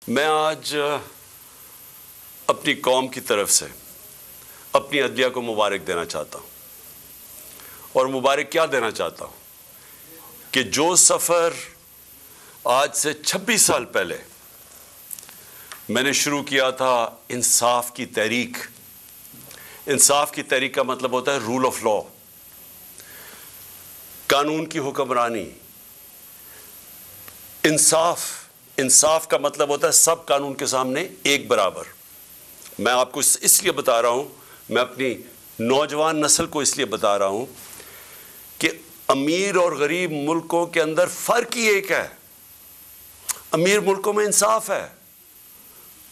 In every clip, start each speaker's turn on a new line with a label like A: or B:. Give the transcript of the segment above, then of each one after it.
A: मैं आज अपनी कौम की तरफ से अपनी अदलिया को मुबारक देना चाहता हूँ। और मुबारक क्या देना चाहता हूँ कि जो सफ़र आज से 26 साल पहले मैंने शुरू किया था इंसाफ की तहरीक। इंसाफ की तहरीक का मतलब होता है रूल ऑफ लॉ, कानून की हुक्मरानी। इंसाफ का मतलब होता है सब कानून के सामने एक बराबर। मैं आपको इसलिए बता रहा हूँ, मैं अपनी नौजवान नस्ल को इसलिए बता रहा हूँ कि अमीर और गरीब मुल्कों के अंदर फ़र्क ही एक है। अमीर मुल्कों में इंसाफ है,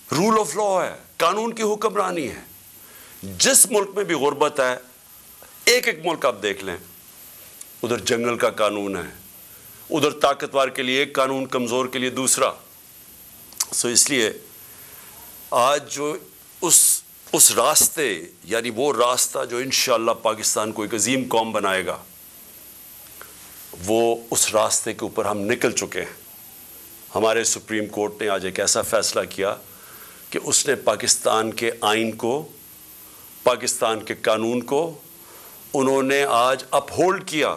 A: रूल ऑफ लॉ है, कानून की हुक्मरानी है। जिस मुल्क में भी गुर्बत है, एक एक मुल्क आप देख लें, उधर जंगल का कानून है, उधर ताकतवर के लिए एक कानून, कमज़ोर के लिए दूसरा। सो इसलिए आज जो उस रास्ते, यानी वो रास्ता जो इंशाअल्लाह पाकिस्तान को एक अजीम कौम बनाएगा, वो उस रास्ते के ऊपर हम निकल चुके हैं। हमारे सुप्रीम कोर्ट ने आज एक ऐसा फ़ैसला किया कि उसने पाकिस्तान के आइन को, पाकिस्तान के कानून को उन्होंने आज अपहोल्ड किया।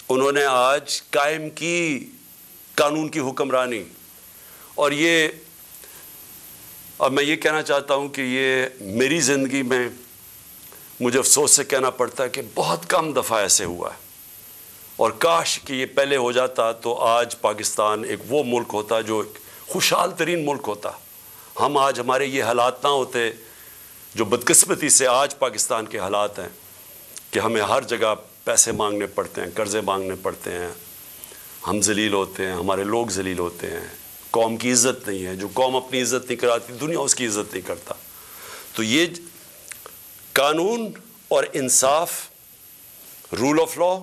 A: उन्होंने आज कायम की कानून की हुक्मरानी। और ये, अब मैं ये कहना चाहता हूँ कि ये मेरी ज़िंदगी में मुझे अफसोस से कहना पड़ता है कि बहुत कम दफ़ा ऐसे हुआ है। और काश कि ये पहले हो जाता तो आज पाकिस्तान एक वो मुल्क होता जो खुशहाल तरीन मुल्क होता। हम आज, हमारे ये हालात ना होते जो बदकिस्मती से आज पाकिस्तान के हालात हैं कि हमें हर जगह पैसे मांगने पड़ते हैं, कर्ज़े मांगने पड़ते हैं, हम ज़लील होते हैं, हमारे लोग ज़लील होते हैं, कौम की इज़्ज़त नहीं है। जो कौम अपनी इज़्ज़त नहीं कराती, दुनिया उसकी इज़्ज़त नहीं करता। तो ये कानून और इंसाफ, रूल ऑफ लॉ,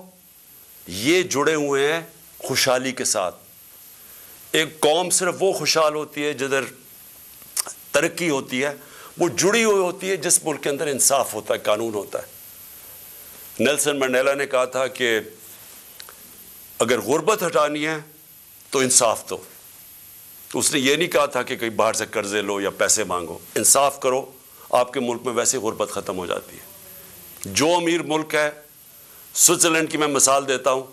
A: ये जुड़े हुए हैं खुशहाली के साथ। एक कौम सिर्फ वो खुशहाल होती है जिधर तरक्की होती है, वो जुड़ी हुई होती है जिस मुल्क के अंदर इंसाफ होता है, कानून होता है। नेल्सन मंडेला ने कहा था कि अगर गुर्बत हटानी है तो इंसाफ दो। उसने ये नहीं कहा था कि कहीं बाहर से कर्जे लो या पैसे मांगो। इंसाफ करो, आपके मुल्क में वैसे गुर्बत ख़त्म हो जाती है। जो अमीर मुल्क है, स्विट्ज़रलैंड की मैं मिसाल देता हूँ,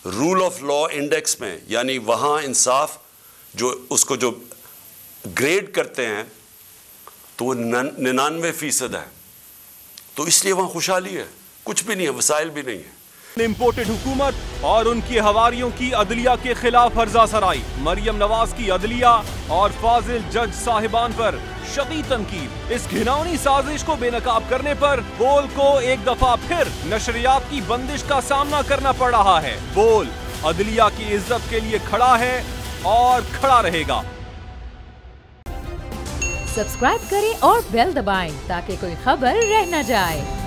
A: रूल ऑफ लॉ इंडेक्स में, यानी वहाँ इंसाफ जो उसको जो ग्रेड करते हैं तो वो 99% है। तो इसलिए वहाँ खुशहाली है, कुछ भी नहीं है, वसाइल भी नहीं है।
B: इम्पोर्टेड हुकूमत और उनकी हवारियों की अदलिया के खिलाफ हर्जा सराई, मरियम नवाज की अदलिया और फाजिल जज साहिबान पर शदीद तनकीद। इस घिनौनी साजिश को बेनकाब करने पर बोल को एक दफा फिर नशरियात की बंदिश का सामना करना पड़ रहा है। बोल अदलिया की इज्जत के लिए खड़ा है और खड़ा रहेगा।
C: सब्सक्राइब करें और बेल दबाएं ताकि कोई खबर रह न जाए।